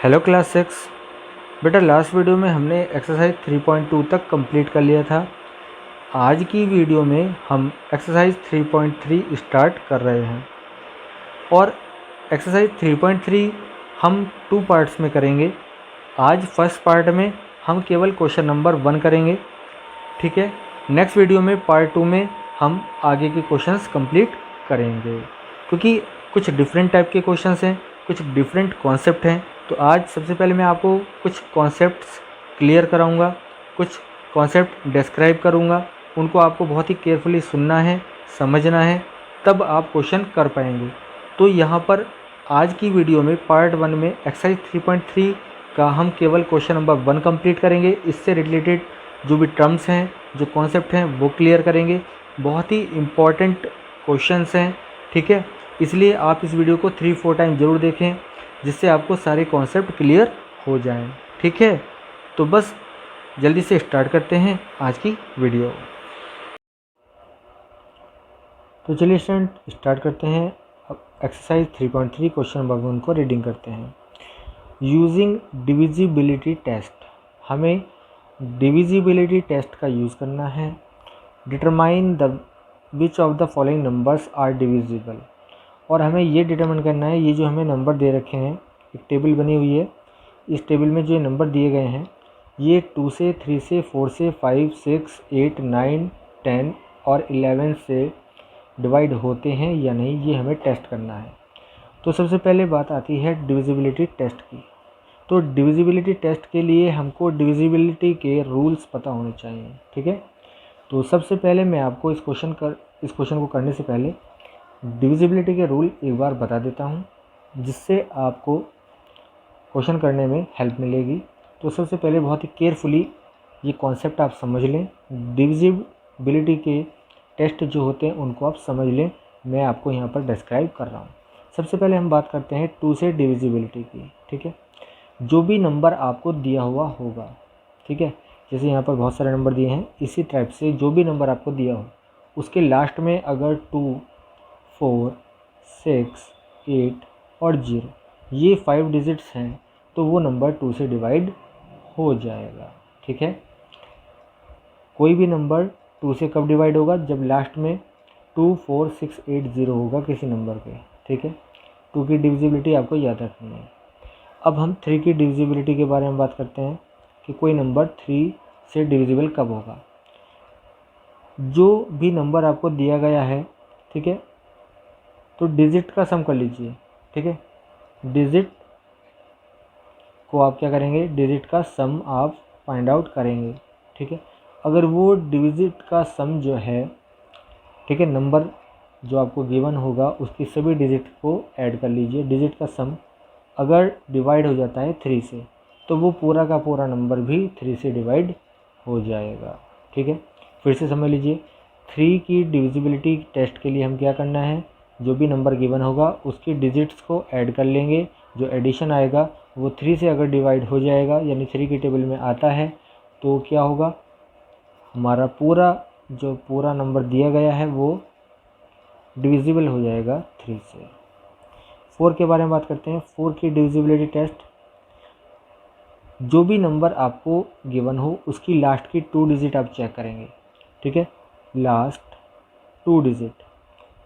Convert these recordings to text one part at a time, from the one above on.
Hello class 6। बेटा last video में हमने एक्सरसाइज 3.2 तक कंप्लीट कर लिया था। आज की वीडियो में हम एक्सरसाइज 3.3 स्टार्ट कर रहे हैं और एक्सरसाइज 3.3 हम 2 पार्ट्स में करेंगे। आज फर्स्ट पार्ट में हम केवल क्वेश्चन नंबर 1 करेंगे, ठीक है। नेक्स्ट वीडियो में पार्ट 2 में हम आगे के क्वेश्चंस कंप्लीट करेंगे, क्योंकि कुछ डिफरेंट टाइप के क्वेश्चंस हैं, कुछ डिफरेंट कॉन्सेप्ट हैं। तो आज सबसे पहले मैं आपको कुछ कॉन्सेप्ट्स क्लियर कराऊंगा, कुछ कॉन्सेप्ट डिस्क्राइब करूंगा। उनको आपको बहुत ही केयरफुली सुनना है, समझना है, तब आप क्वेश्चन कर पाएंगे। तो यहाँ पर आज की वीडियो में पार्ट 1 में एक्सरसाइज 3.3 का हम केवल क्वेश्चन नंबर 1 कंप्लीट करेंगे। इससे रिलेटेड जो भी टर्म्स हैं, जो कॉन्सेप्ट हैं, वो क्लियर करेंगे। बहुत ही इम्पॉर्टेंट क्वेश्चंस हैं, ठीक है। इसलिए आप इस वीडियो को 3-4 टाइम ज़रूर देखें, जिससे आपको सारे कॉन्सेप्ट क्लियर हो जाएं, ठीक है। तो बस जल्दी से स्टार्ट करते हैं आज की वीडियो। तो चलिए स्टूडेंट स्टार्ट करते हैं। अब एक्सरसाइज 3.3 क्वेश्चन नंबर 1 को रीडिंग करते हैं। यूजिंग डिविजिबिलिटी टेस्ट, हमें डिविजिबिलिटी टेस्ट का यूज़ करना है। Determine the which of the following numbers are divisible, और हमें ये डिटरमाइन करना है, ये जो हमें नंबर दे रखे हैं, एक टेबल बनी हुई है, इस टेबल में जो नंबर दिए गए हैं ये 2 से 3 से 4 से 5 6 8 9 10 और 11 से डिवाइड होते हैं या नहीं, ये हमें टेस्ट करना है। तो सबसे पहले बात आती है डिविजिबिलिटी टेस्ट की। तो डिविजिबिलिटी टेस्ट के लिए हमको डिविजिबिलिटी के रूल्स पता होने चाहिए, ठीक है। तो सबसे पहले मैं आपको इस क्वेश्चन को करने से पहले डिविजिबिलिटी के रूल एक बार बता देता हूँ, जिससे आपको क्वेश्चन करने में हेल्प मिलेगी। तो सबसे पहले बहुत ही केयरफुली ये कॉन्सेप्ट आप समझ लें। डिविजिबिलिटी के टेस्ट जो होते हैं उनको आप समझ लें, मैं आपको यहाँ पर डिस्क्राइब कर रहा हूँ। सबसे पहले हम बात करते हैं 2 से डिविजिबिलिटी की, ठीक है। जो भी नंबर आपको दिया हुआ होगा, ठीक है, जैसे यहाँ पर बहुत सारे नंबर दिए हैं, इसी टाइप से जो भी नंबर आपको दिया हो उसके लास्ट में अगर 2 4 6 8 और 0 ये 5 डिजिट्स हैं तो वो नंबर 2 से डिवाइड हो जाएगा, ठीक है। कोई भी नंबर 2 से कब डिवाइड होगा, जब लास्ट में 2 4 6 8 0 होगा किसी नंबर के, ठीक है। 2 की डिविजिबिलिटी आपको याद रखनी है। अब हम 3 की डिविजिबिलिटी के बारे में बात करते हैं कि कोई नंबर 3 से डिविजिबल कब होगा। जो भी नंबर आपको दिया गया है, ठीक है, तो डिजिट का सम कर लीजिए, ठीक है। डिजिट को आप क्या करेंगे, डिजिट का सम आप फाइंड आउट करेंगे, ठीक है। अगर वो डिजिट का सम जो है, ठीक है, नंबर जो आपको गिवन होगा उसकी सभी डिजिट को ऐड कर लीजिए। डिजिट का सम अगर डिवाइड हो जाता है 3 से तो वो पूरा का पूरा नंबर भी 3 से डिवाइड हो जाएगा, ठीक है। फिर से समझ लीजिए, 3 की डिविजिबिलिटी टेस्ट के लिए हम क्या करना है, जो भी नंबर गिवन होगा उसकी डिजिट्स को ऐड कर लेंगे। जो एडिशन आएगा वो 3 से अगर डिवाइड हो जाएगा, यानी 3 की टेबल में आता है, तो क्या होगा, हमारा पूरा नंबर दिया गया है वो डिविजिबल हो जाएगा 3 से। 4 के बारे में बात करते हैं। 4 की डिविजिबिलिटी टेस्ट, जो भी नंबर आपको गिवन हो उसकी लास्ट की 2 डिजिट आप चेक करेंगे, ठीक है। लास्ट 2 डिजिट,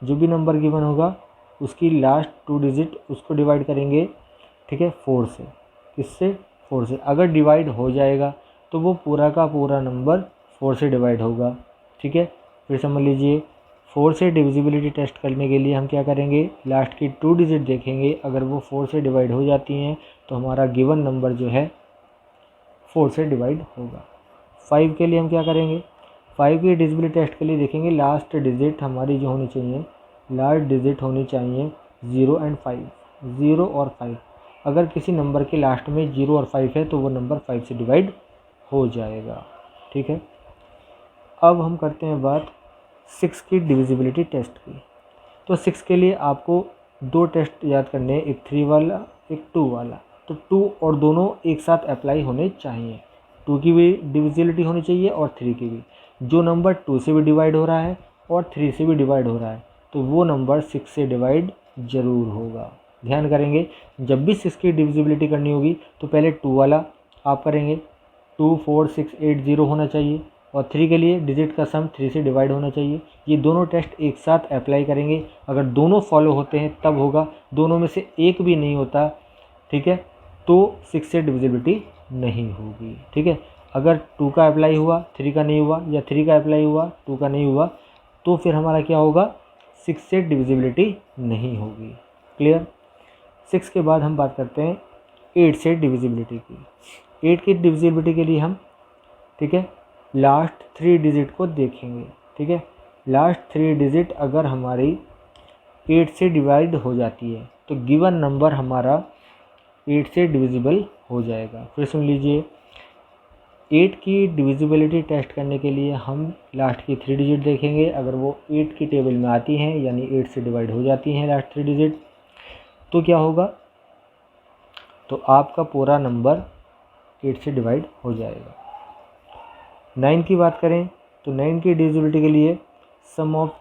जो भी नंबर गिवन होगा उसकी लास्ट 2 डिजिट उसको डिवाइड करेंगे, ठीक है, 4 से। किससे, 4 से। अगर डिवाइड हो जाएगा तो वो पूरा का पूरा नंबर 4 से डिवाइड होगा, ठीक है। फिर समझ लीजिए, 4 से डिविजिबिलिटी टेस्ट करने के लिए हम क्या करेंगे, लास्ट की 2 डिजिट देखेंगे। अगर वो 4 से डिवाइड हो जाती हैं तो हमारा गिवन नंबर जो है 4 से डिवाइड होगा। 5 के लिए हम क्या करेंगे, 5 की डिविजिबिलिटी टेस्ट के लिए देखेंगे लास्ट डिजिट हमारी जो होनी चाहिए, लास्ट डिजिट होनी चाहिए 0 एंड 5, 0 और 5। अगर किसी नंबर के लास्ट में 0 और 5 है तो वो नंबर 5 से डिवाइड हो जाएगा, ठीक है। अब हम करते हैं बात 6 की डिविजिबिलिटी टेस्ट की। तो 6 के लिए आपको 2 टेस्ट याद करने हैं, एक 3 वाला एक 2 वाला। तो 2 और दोनों एक साथ अप्लाई होने चाहिए। 2 की भी डिविजिबिलिटी होनी चाहिए और 3 की भी। जो नंबर 2 से भी डिवाइड हो रहा है और 3 से भी डिवाइड हो रहा है तो वो नंबर 6 से डिवाइड ज़रूर होगा, ध्यान करेंगे जब भी 6 की डिविजिबिलिटी करनी होगी तो पहले 2 वाला आप करेंगे, 2 4 6 8 0 होना चाहिए, और 3 के लिए डिजिट का सम 3 से डिवाइड होना चाहिए। ये दोनों टेस्ट एक साथ अप्लाई करेंगे, अगर दोनों फॉलो होते हैं तब होगा, दोनों में से एक भी नहीं होता, ठीक है, तो 6 से डिविजिबिलिटी नहीं होगी, ठीक है। अगर 2 का अप्लाई हुआ 3 का नहीं हुआ, या 3 का अप्लाई हुआ 2 का नहीं हुआ, तो फिर हमारा क्या होगा, 6 से डिविजिबिलिटी नहीं होगी। क्लियर। 6 के बाद हम बात करते हैं 8 से डिविजिबिलिटी की। 8 की डिविजिबिलिटी के लिए हम, ठीक है, लास्ट 3 डिजिट को देखेंगे, ठीक है। लास्ट 3 डिजिट अगर हमारी 8 से डिवाइड हो जाती है तो गिवन नंबर हमारा 8 से डिविजिबल हो जाएगा। फिर सुन लीजिए, 8 की डिविजिबिलिटी टेस्ट करने के लिए हम लास्ट की 3 डिजिट देखेंगे, अगर वो 8 की टेबल में आती हैं यानी 8 से डिवाइड हो जाती हैं लास्ट 3 डिजिट, तो क्या होगा, तो आपका पूरा नंबर 8 से डिवाइड हो जाएगा। 9 की बात करें तो 9 की डिविजिबिलिटी के लिए सम ऑफ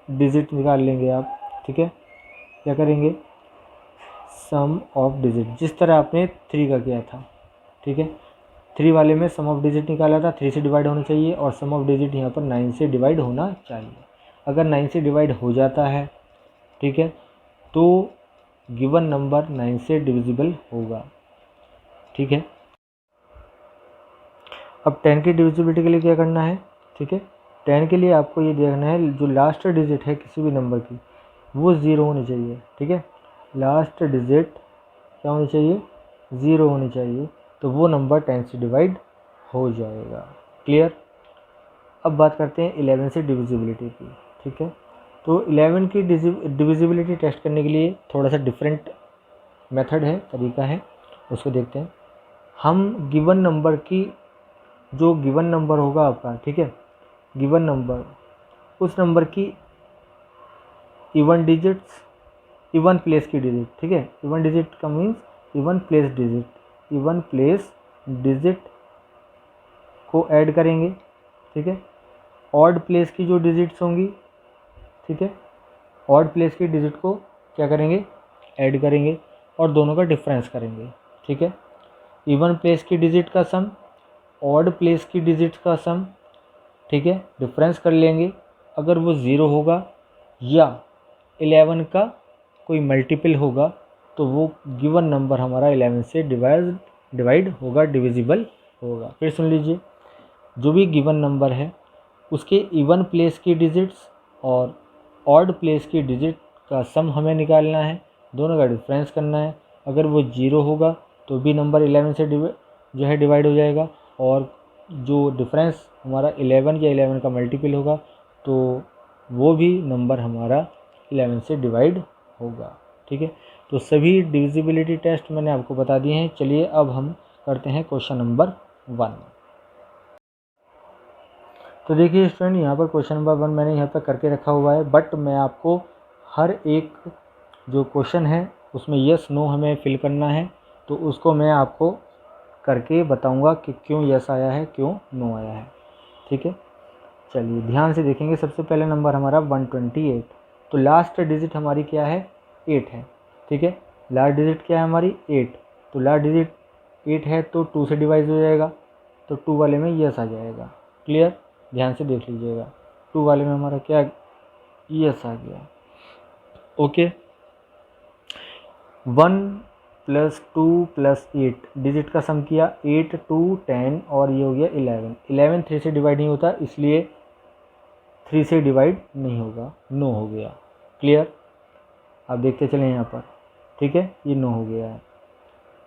डिजिट निकाल लेंगे आप, ठीक है। क्या करेंगे, सम ऑफ डिजिट, जिस तरह आपने 3 का किया था, ठीक है। 3 वाले में सम ऑफ डिजिट निकाला था, 3 से डिवाइड होना चाहिए, और सम ऑफ डिजिट यहाँ पर 9 से डिवाइड होना चाहिए। अगर 9 से डिवाइड हो जाता है, ठीक है, तो गिवन नंबर 9 से डिविजिबल होगा, ठीक है। अब 10 की डिविजिबिलिटी के लिए क्या करना है, ठीक है। 10 के लिए आपको ये देखना है जो लास्ट डिजिट है किसी भी नंबर की वो 0 होनी चाहिए, ठीक है। लास्ट डिजिट क्या होनी चाहिए, 0 होनी चाहिए, तो वो नंबर 10 से डिवाइड हो जाएगा। क्लियर। अब बात करते हैं 11 से डिविजिबिलिटी की, ठीक है। तो 11 की डिविजिबिलिटी टेस्ट करने के लिए थोड़ा सा डिफरेंट मेथड है, तरीका है, उसको देखते हैं। हम गिवन नंबर की, जो गिवन नंबर होगा आपका, ठीक है, गिवन नंबर, उस नंबर की इवन डिजिट्स, इवन प्लेस की डिजिट, ठीक है। इवन डिजिट का means even place digit, even place digit को ऐड करेंगे, ठीक है। ऑड प्लेस की जो डिजिट्स होंगी, ठीक है, ऑड प्लेस की डिजिट को क्या करेंगे, ऐड करेंगे, और दोनों का डिफरेंस करेंगे, ठीक है। इवन प्लेस की डिजिट का सम, ऑड प्लेस की डिजिट का सम, ठीक है, डिफरेंस कर लेंगे। अगर वो 0 होगा या 11 का कोई मल्टीपल होगा तो वो गिवन नंबर हमारा 11 से डिवाइड होगा, डिविजिबल होगा। फिर सुन लीजिए, जो भी गिवन नंबर है उसके इवन प्लेस की डिजिट्स और ऑड प्लेस की डिजिट का सम हमें निकालना है, दोनों का डिफरेंस करना है। अगर वो 0 होगा तो भी नंबर 11 से जो है डिवाइड हो जाएगा, और जो डिफरेंस हमारा 11 या 11 का मल्टीपल होगा तो वो भी नंबर हमारा 11 से डिवाइड होगा, ठीक है। तो सभी डिविजिबिलिटी टेस्ट मैंने आपको बता दिए हैं। चलिए अब हम करते हैं क्वेश्चन नंबर 1। तो देखिए स्टूडेंट, यहाँ पर क्वेश्चन नंबर 1 मैंने यहाँ पर करके रखा हुआ है, बट मैं आपको हर एक जो क्वेश्चन है उसमें यस नो हमें फिल करना है, तो उसको मैं आपको करके बताऊंगा कि क्यों यस आया है, क्यों नो आया है, ठीक है। चलिए ध्यान से देखेंगे। सबसे पहले नंबर हमारा 128, तो लास्ट डिजिट हमारी क्या है, 8 है, ठीक है। लास्ट डिजिट क्या है हमारी, 8, तो लास्ट डिजिट 8 है तो 2 से डिवाइड हो जाएगा, तो 2 वाले में यस आ जाएगा। क्लियर, ध्यान से देख लीजिएगा, 2 वाले में हमारा क्या, यस आ गया। ओके, 1 + 2 + 8 डिजिट का सम किया, 8 2 10 और ये हो गया 11। 11 3 से डिवाइड नहीं होता, इसलिए 3 से डिवाइड नहीं होगा, नो हो गया। क्लियर, आप देखते चलें यहाँ पर, ठीक है, ये नो हो गया है।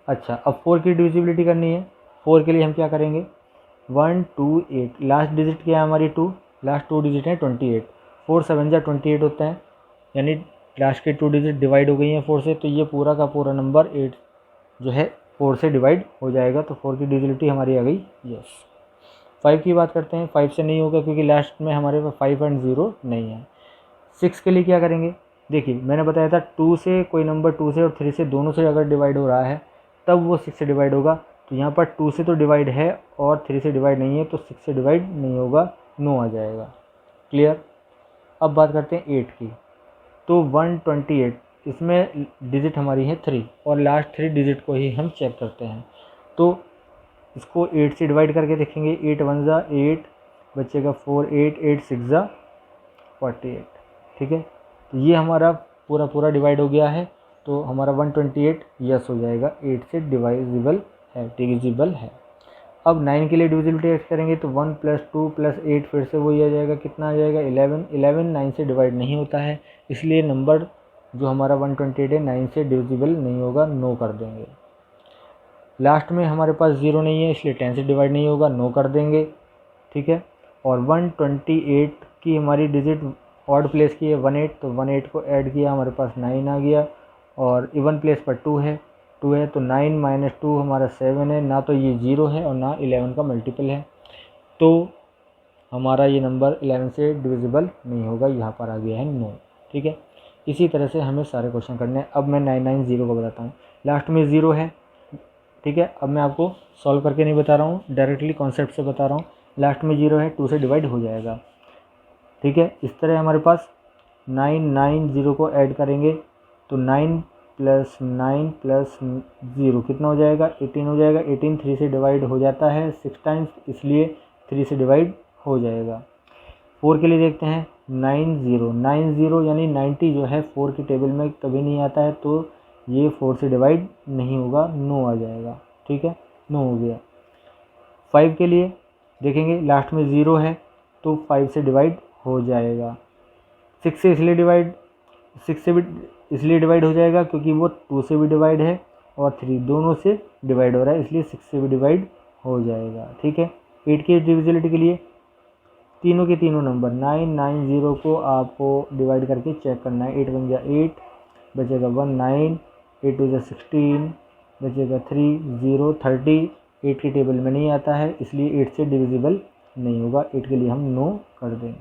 अच्छा, अब 4 की डिविजिबिलिटी करनी है। 4 के लिए हम क्या करेंगे, 1 2 8, लास्ट डिजिट क्या है हमारी 2, लास्ट 2 डिजिट है 28, 4 7 जा 28 होता है, यानी लास्ट के 2 डिजिट डिवाइड हो गई हैं 4 से, तो ये पूरा का पूरा नंबर 8 जो है 4 से डिवाइड हो जाएगा, तो 4 की डिविजिबिलिटी हमारी आ गई यस। 5 की बात करते हैं, 5 से नहीं होगा क्योंकि लास्ट में हमारे पास 5 और 0 नहीं है। 6 के लिए क्या करेंगे, देखिए मैंने बताया था 2 से कोई नंबर 2 से और 3 से दोनों से अगर डिवाइड हो रहा है तब वो 6 से डिवाइड होगा, तो यहाँ पर 2 से तो डिवाइड है और 3 से डिवाइड नहीं है, तो 6 से डिवाइड नहीं होगा, नो आ जाएगा। क्लियर। अब बात करते हैं 8 की, तो 128 इसमें डिजिट हमारी है 3 और लास्ट 3 डिजिट को ही हम चेक करते हैं। तो इसको 8 से डिवाइड करके देखेंगे, 8 1 ज़ा 8 बचेगा 4, 8 6 ज़ा 48, ठीक है। तो ये हमारा पूरा डिवाइड हो गया है, तो हमारा 128 यस हो जाएगा, 8 से डिविजिबल है। अब 9 के लिए डिविजिबिलिटी टेस्ट करेंगे तो 1 + 2 + 8 फिर से वही आ जाएगा, कितना आ जाएगा 11 9 से डिवाइड नहीं होता है, इसलिए नंबर जो हमारा 128 है 9 से डिविजिबल नहीं होगा, नो कर देंगे। लास्ट में हमारे पास 0 नहीं है इसलिए 10 से डिवाइड नहीं होगा, नो कर देंगे, ठीक है। और 128 की हमारी डिजिट ऑड प्लेस की है 18, तो 18 को ऐड किया हमारे पास 9 आ गया, और इवन प्लेस पर 2 है तो 9 - 2 हमारा 7 है, ना तो ये 0 है और ना 11 का मल्टीपल है, तो हमारा ये नंबर 11 से डिविजिबल नहीं होगा, यहाँ पर आ गया है नो, ठीक है। इसी तरह से हमें सारे क्वेश्चन करने हैं। अब मैं 990 को बताता हूँ, लास्ट में 0 है, ठीक है। अब मैं आपको सॉल्व करके नहीं बता रहा हूँ, डायरेक्टली कॉन्सेप्ट से बता रहा हूँ। लास्ट में 0 है, 2 से डिवाइड हो जाएगा, ठीक है। इस तरह हमारे पास 990 को ऐड करेंगे तो 9 + 9 + 0 कितना हो जाएगा 18 हो जाएगा। 18 3 से डिवाइड हो जाता है 6 टाइम्स, इसलिए 3 से डिवाइड हो जाएगा। 4 के लिए देखते हैं 90 यानी 90 जो है 4 की टेबल में कभी नहीं आता है, तो ये 4 से डिवाइड नहीं होगा, नो आ जाएगा, ठीक है, नो हो गया। 5 के लिए देखेंगे लास्ट में 0 है तो 5 से डिवाइड हो जाएगा। 6 से इसलिए डिवाइड हो जाएगा क्योंकि वो 2 से भी डिवाइड है और 3 दोनों से डिवाइड हो रहा है, इसलिए 6 से भी डिवाइड हो जाएगा, ठीक है। 8 की डिविजिबिलिटी के लिए तीनों के तीनों नंबर 990 को आपको डिवाइड करके चेक करना है। 8 1 ज़ा 8 बचेगा 1 9, 8 2 ज़ा 16 बचेगा 3 0 30। 8 की टेबल में नहीं आता है इसलिए 8 से डिविजिबल नहीं होगा, 8 के लिए हम नो कर देंगे।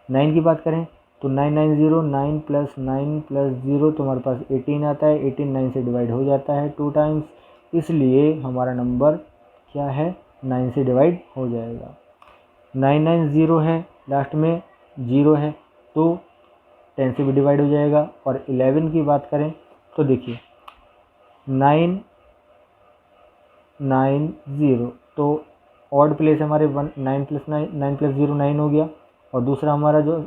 9 की बात करें तो 990 9 + 9 + 0 तो हमारे पास 18 आता है, 18 9 से डिवाइड हो जाता है 2 टाइम्स, इसलिए हमारा नंबर क्या है 9 से डिवाइड हो जाएगा। 990 है, लास्ट में 0 है तो 10 से भी डिवाइड हो जाएगा। और 11 की बात करें तो देखिए 990 तो ऑड प्लेस हमारे 9 + 0 9 हो गया, और दूसरा हमारा जो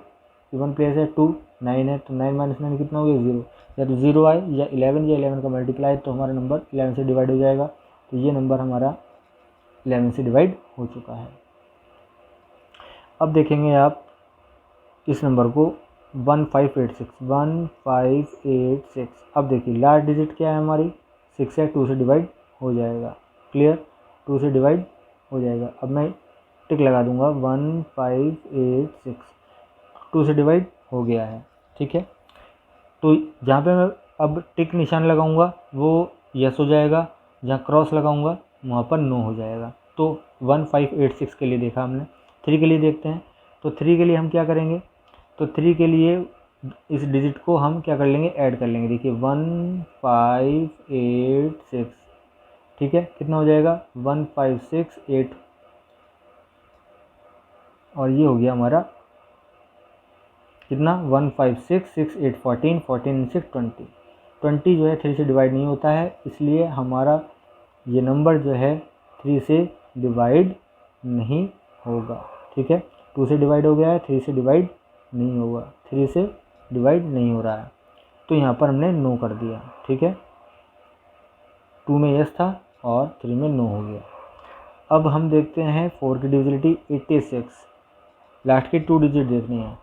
इवन प्लेस है 2 9 है, तो 9 - 9 कितना हो गया 0, या तो 0 आए या 11 का मल्टीप्लाई तो हमारा नंबर 11 से डिवाइड हो जाएगा, तो ये नंबर हमारा 11 से डिवाइड हो चुका है। अब देखेंगे आप इस नंबर को 1586। अब देखिए लास्ट डिजिट क्या है हमारी 6 है, 2 से डिवाइड हो जाएगा, क्लियर, 2 से डिवाइड हो जाएगा। अब मैं टिक लगा दूंगा 1586, 2 से डिवाइड हो गया है, ठीक है। तो जहाँ पे मैं अब टिक निशान लगाऊंगा वो यस हो जाएगा, जहाँ क्रॉस लगाऊंगा वहाँ पर नो हो जाएगा। तो 1586 के लिए देखा हमने। 3 के लिए देखते हैं, तो 3 के लिए हम क्या करेंगे, तो 3 के लिए इस डिजिट को हम क्या कर लेंगे ऐड कर लेंगे। देखिए 1586, ठीक है, कितना हो जाएगा 1568, और ये हो गया हमारा कितना 156 6 8 14 14 6 20 20 जो है 3 से डिवाइड नहीं होता है, इसलिए हमारा ये नंबर जो है 3 से डिवाइड नहीं होगा, ठीक है। 2 से डिवाइड हो गया है, 3 से डिवाइड नहीं होगा, 3 से डिवाइड नहीं हो रहा है, तो यहाँ पर हमने नो कर दिया, ठीक है। 2 में यस था और 3 में नो हो गया। अब हम देखते हैं 4 की डिविजिबिलिटी 86, लास्ट के 2 डिजिट देखनी है,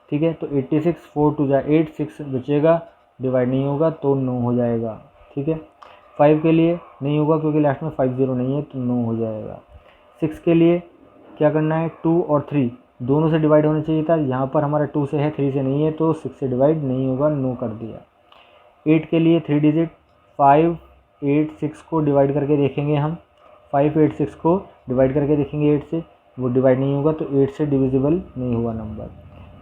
ठीक है। तो 86 4 2 ज़ा 8 6 बचेगा, डिवाइड नहीं होगा तो नो हो जाएगा, ठीक है। 5 के लिए नहीं होगा क्योंकि लास्ट में 50 नहीं है तो नो हो जाएगा। 6 के लिए क्या करना है 2 और 3 दोनों से डिवाइड होना चाहिए था, यहाँ पर हमारा 2 से है 3 से नहीं है तो 6 से डिवाइड नहीं होगा, नो कर दिया। 8 के लिए 3 डिजिट 5 8 6 को डिवाइड करके देखेंगे हम, 5 8 6 को डिवाइड करके देखेंगे 8 से, वो डिवाइड नहीं होगा तो 8 से डिविजिबल नहीं हुआ नंबर।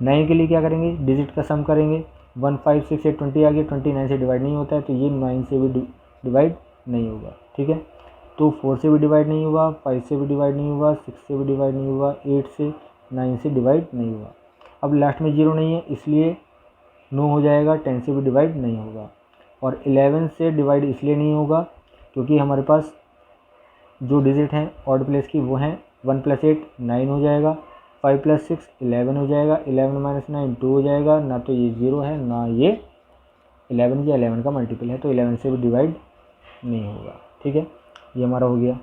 9 के लिए क्या करेंगे डिजिट का सम करेंगे, 1 5 6 8 20 आ गया, 29 से डिवाइड नहीं होता है तो ये 9 से भी डिवाइड नहीं होगा, ठीक है। तो 4 से भी डिवाइड नहीं हुआ, 5 से भी डिवाइड नहीं हुआ, 6 से भी डिवाइड नहीं हुआ, 8 से 9 से डिवाइड नहीं हुआ। अब लास्ट में 0 नहीं है इसलिए नो हो जाएगा, 10 से भी डिवाइड नहीं होगा। और 11 से डिवाइड इसलिए नहीं होगा क्योंकि हमारे पास जो डिजिट हैं ऑड प्लेस की वो हैं 1 + 8 9 हो जाएगा, 5 + 6 11 हो जाएगा, 11 - 9 2 हो जाएगा। ना तो ये 0 है ना ये 11 या 11 का मल्टीपल है, तो 11 से भी डिवाइड नहीं होगा। ठीक है, ये हमारा हो गया।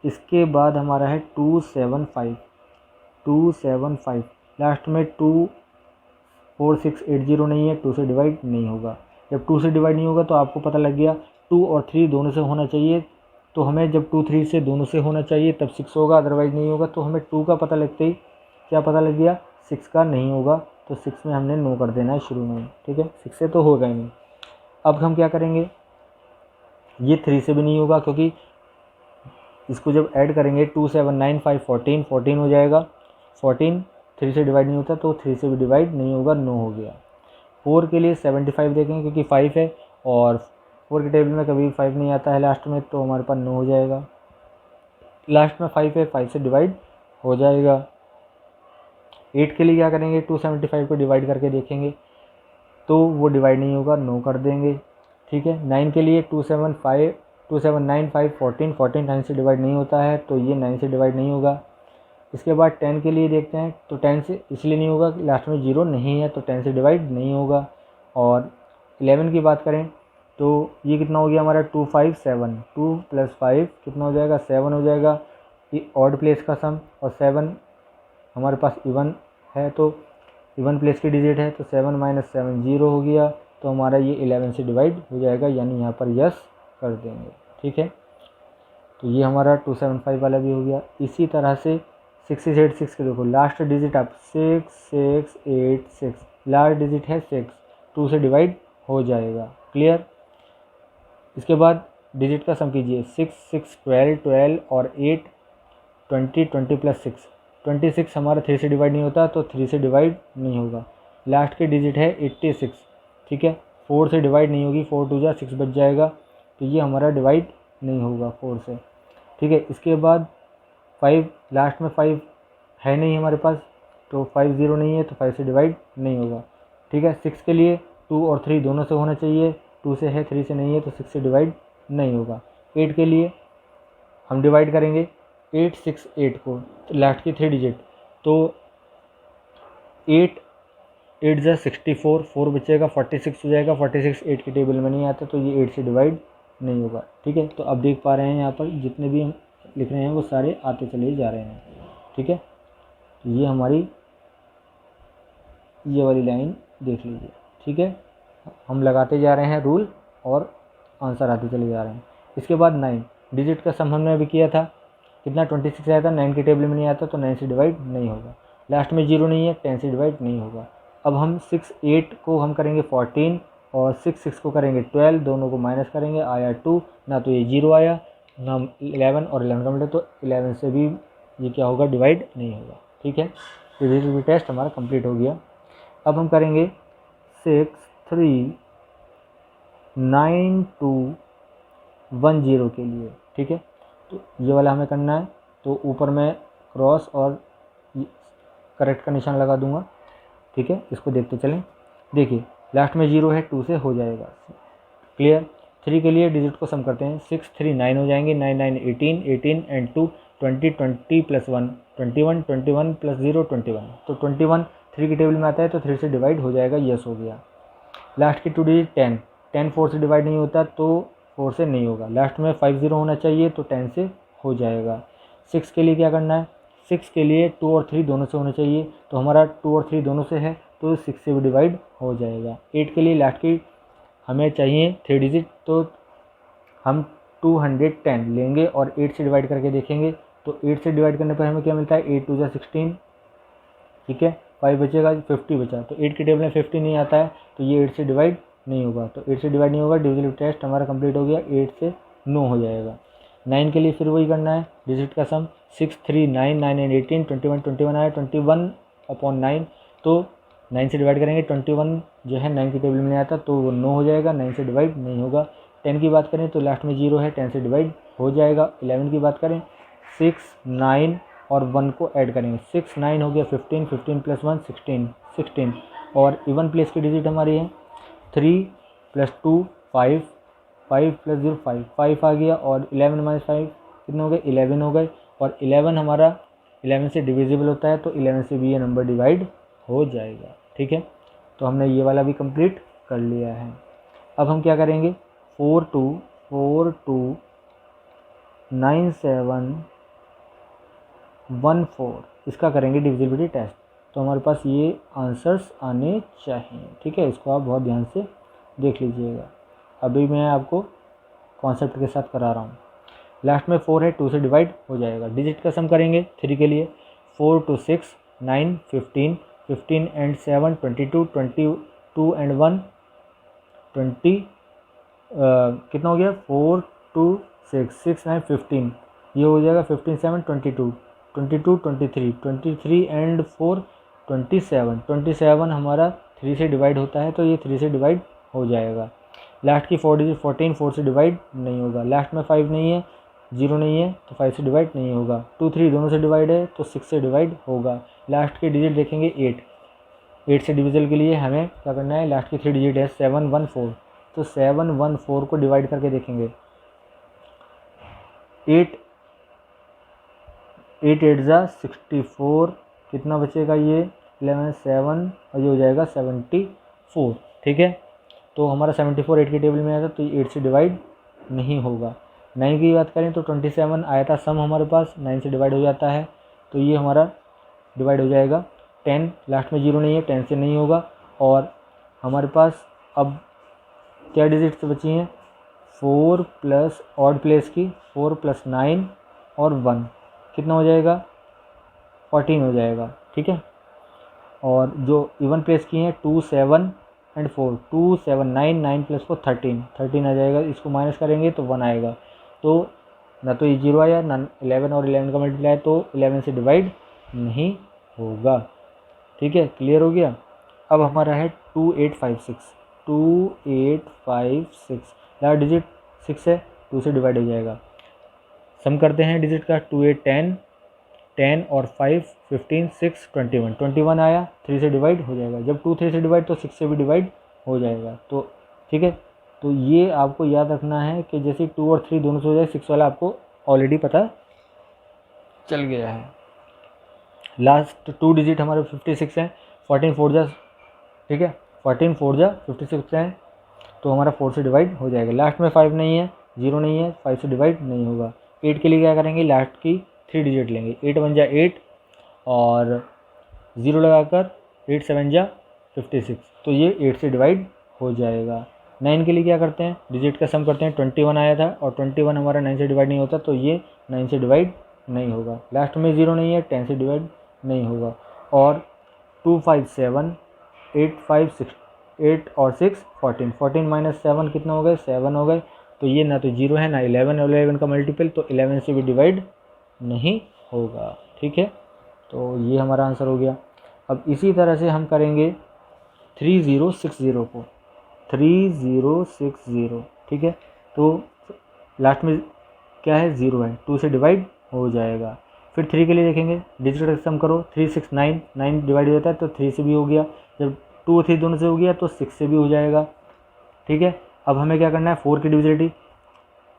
इसके बाद हमारा है 275 275 लास्ट में 2 4 6 8 0 नहीं है, 2 से डिवाइड नहीं होगा। जब 2 से डिवाइड नहीं होगा तो आपको पता लग गया 2 और 3 दोनों से होना चाहिए, तो हमें जब 2 3 से दोनों से होना चाहिए तब 6 होगा, अदरवाइज़ नहीं होगा। तो हमें 2 का पता लगते ही क्या पता लग गया, 6 का नहीं होगा, तो 6 में हमने नो कर देना है शुरू में। ठीक है, 6 से तो होगा ही नहीं। अब हम क्या करेंगे, ये 3 से भी नहीं होगा क्योंकि इसको जब ऐड करेंगे 2 7 9 5 14 14 हो जाएगा। 14 3 से डिवाइड नहीं होता, तो 3 से भी डिवाइड नहीं होगा, नो हो गया। 4 के लिए 75 देखेंगे क्योंकि 5 है और 4 के टेबल में कभी 5 नहीं आता है लास्ट में, तो हमारे पास नो हो जाएगा। लास्ट में 5 है, 5 से डिवाइड हो जाएगा। 8 के लिए क्या करेंगे, 275 को डिवाइड करके देखेंगे तो वो डिवाइड नहीं होगा, नो कर देंगे। ठीक है, 9 के लिए 2 7 9 5 14 14 9 से डिवाइड नहीं होता है, तो ये 9 से डिवाइड नहीं होगा। इसके बाद 10 के लिए देखते हैं, तो 10 से इसलिए नहीं होगा कि लास्ट में 0 नहीं है, तो 10 से डिवाइड नहीं होगा। और 11 की बात करें तो ये कितना हो गया हमारा 2 5 7 2 + 5 कितना हो जाएगा 7 हो जाएगा। ये ऑड प्लेस का सम, और 7 हमारे पास इवन है, तो इवन प्लेस की डिजिट है, तो 7 - 7 0 हो गया, तो हमारा ये 11 से डिवाइड हो जाएगा, यानी यहाँ पर यस कर देंगे। ठीक है, तो ये हमारा 275 वाला भी हो गया। इसी तरह से 6 के देखो लास्ट डिजिट आप 6 6 8 6 लास्ट डिजिट है 6, 2 से डिवाइड हो जाएगा। क्लियर। इसके बाद डिजिट का सम कीजिए 6 6 12 12 और 8 20 20 + 6 26 हमारा 3 से डिवाइड नहीं होता, तो 3 से डिवाइड नहीं होगा। लास्ट की डिजिट है 86। ठीक है, 4 से डिवाइड नहीं होगी, 4 2 जा 6 बच जाएगा, तो ये हमारा डिवाइड नहीं होगा 4 से। ठीक है, इसके बाद 5 लास्ट में 5 है नहीं हमारे पास, तो 5 0 नहीं है, तो 5 से डिवाइड नहीं होगा। ठीक है, 6 के लिए 2 और 3 दोनों से होना चाहिए, 2 से है 3 से नहीं है, तो 6 से डिवाइड नहीं होगा। 8 के लिए हम डिवाइड करेंगे 8 6 8 को, लास्ट की 3 डिजिट, तो 8 8 जा 64 4 बचेगा 46 हो जाएगा। 46 8 के टेबल में नहीं आता, तो ये 8 से डिवाइड नहीं होगा। ठीक है, तो अब देख पा रहे हैं यहाँ पर जितने भी हम लिख रहे हैं वो सारे आते चले जा रहे हैं। ठीक है, तो ये हमारी ये वाली लाइन देख लीजिए। ठीक है, हम लगाते जा रहे हैं रूल और आंसर आते चले जा रहे हैं। इसके बाद 9 डिजिट का सम हमने अभी किया था, कितना 26 आया था, 9 के टेबल में नहीं आता, तो 9 से डिवाइड नहीं होगा। लास्ट में 0 नहीं है, 10 से डिवाइड नहीं होगा। अब हम 6 8 को हम करेंगे 14 और 6 6 को करेंगे 12, दोनों को माइनस करेंगे, आया 2, ना तो ये 0 आया ना 11 और 11 का मतलब, तो 11 से भी ये क्या होगा डिवाइड नहीं होगा। ठीक है, डिजिटल टेस्ट हमारा कंप्लीट हो गया। अब हम करेंगे 6 3 9 2 1 0 के लिए। ठीक है, तो ये वाला हमें करना है, तो ऊपर मैं क्रॉस और करेक्ट का निशान लगा दूंगा। ठीक है, इसको देखते चलें। देखिए लास्ट में 0 है, 2 से हो जाएगा। क्लियर। 3 के लिए डिजिट को सम करते हैं, 6 3 9 हो जाएंगे, 9 9 18 18 एंड 2 20 20 + 1 21 21 + 0 21, तो 21 3 की टेबल में आता है, तो 3 से डिवाइड हो जाएगा, यस हो गया। लास्ट की 2 डिजिट 10 10 4 से डिवाइड नहीं होता, तो 4 से नहीं होगा। लास्ट में 5 0 होना चाहिए, तो 10 से हो जाएगा। 6 के लिए क्या करना है, 6 के लिए 2 और 3 दोनों से होना चाहिए, तो हमारा 2 और 3 दोनों से है, तो 6 से भी डिवाइड हो जाएगा। 8 के लिए लास्ट की हमें चाहिए 3 डिजिट, तो हम 210 लेंगे और 8 से डिवाइड करके देखेंगे, तो 8 से डिवाइड करने पर हमें क्या मिलता है, 8 2 जा 16। ठीक है, 5 बचेगा, 50 बचा, तो 8 के टेबल में 50 नहीं आता है, तो ये 8 से डिवाइड नहीं होगा, तो 8 से डिवाइड नहीं होगा। डिविजिबल टेस्ट हमारा कंप्लीट हो गया, 8 से 9 हो जाएगा। 9 के लिए फिर वही करना है, डिजिट का सम 6 3 9 9 एंड 18 21 21 आया, 21/9, तो 9 से डिवाइड करेंगे, 21 जो है 9 की टेबल में नहीं आता, तो वो 9 हो जाएगा, 9 से डिवाइड नहीं होगा। 10 की बात करें तो लास्ट में 0 है, 10 से डिवाइड हो जाएगा। 11 की बात करें 6 9 और 1 को ऐड करेंगे, 6 9 हो गया 15 15 + 1 16 16, और इवन प्लेस की डिजिट हमारी है 3 + 2 5, 5 + 0 5, 5 आ गया और 11 - 5 कितने हो गए 11 हो गए। और 11 हमारा 11 से डिविजिबल होता है, तो 11 से भी ये नंबर डिवाइड हो जाएगा। ठीक है, तो हमने ये वाला भी कंप्लीट कर लिया है। अब हम क्या करेंगे 4 2 9 7 1 4 इसका करेंगे डिविजिबिलिटी टेस्ट। तो हमारे पास ये आंसर्स आने चाहिए। ठीक है, इसको आप बहुत ध्यान से देख लीजिएगा। अभी मैं आपको कॉन्सेप्ट के साथ करा रहा हूँ। लास्ट में 4 है, 2 से डिवाइड हो जाएगा। डिजिट का सम करेंगे 3 के लिए 4 2 6 9 15 15 and 7 22 22 and 1 20 कितना हो गया 4 2 6 6 9 15 ये हो जाएगा 15 7 22 22 23 23 and 4 27 27 हमारा 3 से डिवाइड होता है, तो ये 3 से डिवाइड हो जाएगा। लास्ट की 4 डिजिट 14 4 से डिवाइड नहीं होगा। लास्ट में 5 नहीं है, 0 नहीं है, तो 5 से डिवाइड नहीं होगा। 2 3 दोनों से डिवाइड है, तो 6 से डिवाइड होगा। लास्ट की डिजिट देखेंगे 8 से डिविजल के लिए हमें क्या करना है, लास्ट की 3 डिजिट है 7 1 4, तो 7 1 4 को डिवाइड करके देखेंगे 8 8 8 जा 64 कितना बचेगा ये 11 7 और ये हो जाएगा 74। ठीक है, तो हमारा 74 8 के टेबल में आया था, तो 8 से डिवाइड नहीं होगा। 9 की बात करें तो 27 आया था सम हमारे पास, 9 से डिवाइड हो जाता है, तो ये हमारा डिवाइड हो जाएगा। 10 लास्ट में 0 नहीं है, 10 से नहीं होगा। और हमारे पास अब क्या डिजिट्स बची हैं 4 प्लस ऑड प्लेस की 4 + 9 और 1 कितना हो जाएगा 14 हो जाएगा। ठीक है, और जो इवन प्लेस की हैं 2 7 and 4 2 7 9 9 + 4 13 आ जाएगा। इसको माइनस करेंगे तो 1 आएगा, तो ना तो ये 0 आया ना 11 और 11 का मल्टीप्लाई, तो 11 से डिवाइड नहीं होगा। ठीक है, क्लियर हो गया। अब हमारा है 2 8 5 6 2 8 5 6 लास्ट डिजिट 6 है, 2 से डिवाइड हो जाएगा। सम करते हैं डिजिट का 2 8 10 10 और 5 15 6 21 21 आया, 3 से डिवाइड हो जाएगा। जब 2 3 से डिवाइड तो 6 से भी डिवाइड हो जाएगा। तो ठीक है, तो ये आपको याद रखना है कि जैसे 2 और 3 दोनों से हो जाए, 6 वाला आपको ऑलरेडी पता चल गया है। लास्ट 2 डिजिट हमारे 56 हैं, 14 4 जा ठीक है 14 4 जा 56 हैं, तो हमारा 4 से डिवाइड हो जाएगा। लास्ट में 5 नहीं है, 0 नहीं है, 5 से डिवाइड नहीं होगा। 8 के लिए क्या करेंगे, लास्ट की 3 डिजिट लेंगे 8 1 जा 8 और 0 लगाकर 8 7 जा 56, तो ये 8 से डिवाइड हो जाएगा। 9 के लिए क्या करते हैं, डिजिट का सम करते हैं। 21 आया था और 21 हमारा 9 से डिवाइड नहीं होता, तो ये 9 से डिवाइड नहीं होगा। लास्ट में 0 नहीं है, 10 से डिवाइड नहीं होगा। और 2 5 7 8 5 6 8 और 6 14 14 - 7 कितना हो गए 7 हो गए, तो ये ना तो 0 है ना 11 और 11 का मल्टीपल, तो 11 से भी डिवाइड नहीं होगा। ठीक है, तो ये हमारा आंसर हो गया। अब इसी तरह से हम करेंगे 3060 को 3060। ठीक है, तो लास्ट में क्या है 0 है, 2 से डिवाइड हो जाएगा। फिर 3 के लिए देखेंगे, डिजिट का सम करो 3 6 9 9 डिवाइड हो जाता है, तो 3 से भी हो गया। जब 2 और 3 दोनों से हो गया तो 6 से भी हो जाएगा। ठीक है, अब हमें क्या करना है 4 की डिविजिबिलिटी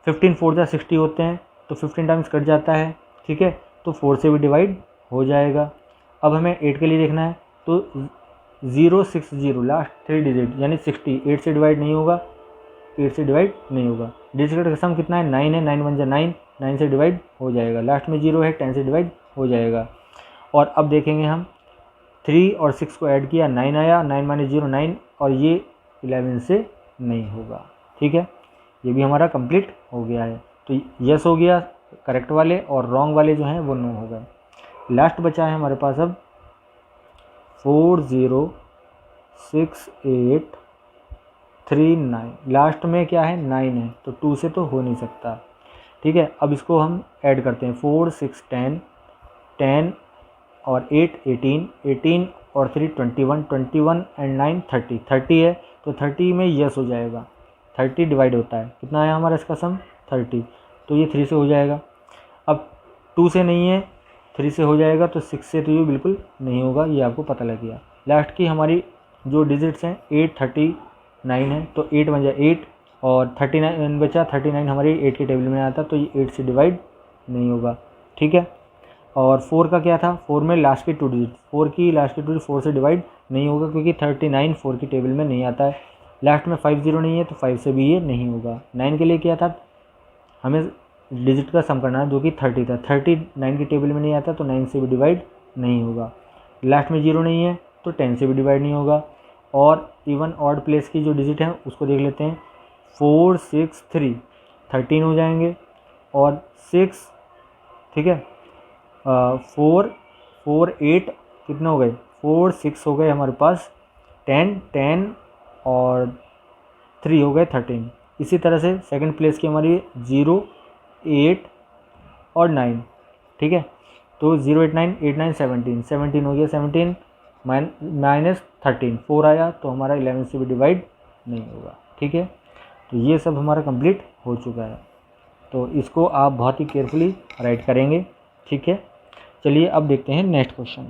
15 4 जा 60 होते हैं, तो 15 टाइम्स कट जाता है। ठीक है, तो 4 से भी डिवाइड हो जाएगा। अब हमें 8 के लिए देखना है, तो 060 लास्ट 3 डिजिट यानी 60 8 से डिवाइड नहीं होगा, 8 से डिवाइड नहीं होगा। डिजिट का सम कितना है 9 है, 9 1 जा 9 9 से डिवाइड हो जाएगा। लास्ट में 0 है, 10 से डिवाइड हो जाएगा। और अब देखेंगे हम 3 और 6 को ऐड किया 9 आया, 9 - 0 9 और ये 11 से नहीं होगा। ठीक है, ये भी हमारा कंप्लीट हो गया है। तो यस हो गया करेक्ट वाले, और रॉन्ग वाले जो हैं वो नो हो गए। लास्ट बचा है हमारे पास अब 406839। लास्ट में क्या है 9 है, तो 2 से तो हो नहीं सकता। ठीक है, अब इसको हम ऐड करते हैं 4 6 10 10 और 8 18 18 और 3 21 21 एंड 9 30 30 है, तो 30 में यस हो जाएगा। 30 डिवाइड होता है, कितना आया हमारा इसका सम 30, तो ये 3 से हो जाएगा। अब 2 से नहीं है, 3 से हो जाएगा, तो 6 से तो ये बिल्कुल नहीं होगा, ये आपको पता लग गया। लास्ट की हमारी जो डिजिट्स हैं 8 39 है, तो 8 बन जाए 8 और 39 बचा, 39 हमारे 8 के टेबल में आता, तो ये 8 से डिवाइड नहीं होगा, ठीक है। और 4 का क्या था, 4 में लास्ट की 2 डिजिट, 4 की लास्ट की 2 डिजिट 4 से डिवाइड नहीं होगा क्योंकि 39 4 की टेबल में नहीं आता है। लास्ट में 50 नहीं है तो 5 से भी ये नहीं होगा। 9 के लिए क्या था, हमें डिजिट का सम करना है जो कि 30 था, 39 की टेबल में नहीं आता तो 9 से भी डिवाइड नहीं होगा। लास्ट में 0 नहीं है तो 10 से भी डिवाइड नहीं होगा। और इवन ऑड प्लेस की जो डिजिट है उसको देख लेते हैं, 4 6 3 13 हो जाएंगे और 6, ठीक है, 4 4 8 कितने हो गए, 4 6 हो गए हमारे पास 10 10 और 3 हो गए 13। इसी तरह से सेकंड प्लेस की हमारी 0 8 और 9, ठीक है। तो 0 8 9 8 9 17 17 हो गया, 17 माइनस 13 4 आया तो हमारा 11 से भी डिवाइड नहीं होगा, ठीक है। तो ये सब हमारा कंप्लीट हो चुका है, तो इसको आप बहुत ही केयरफुली राइट करेंगे, ठीक है। चलिए अब देखते हैं नेक्स्ट क्वेश्चन।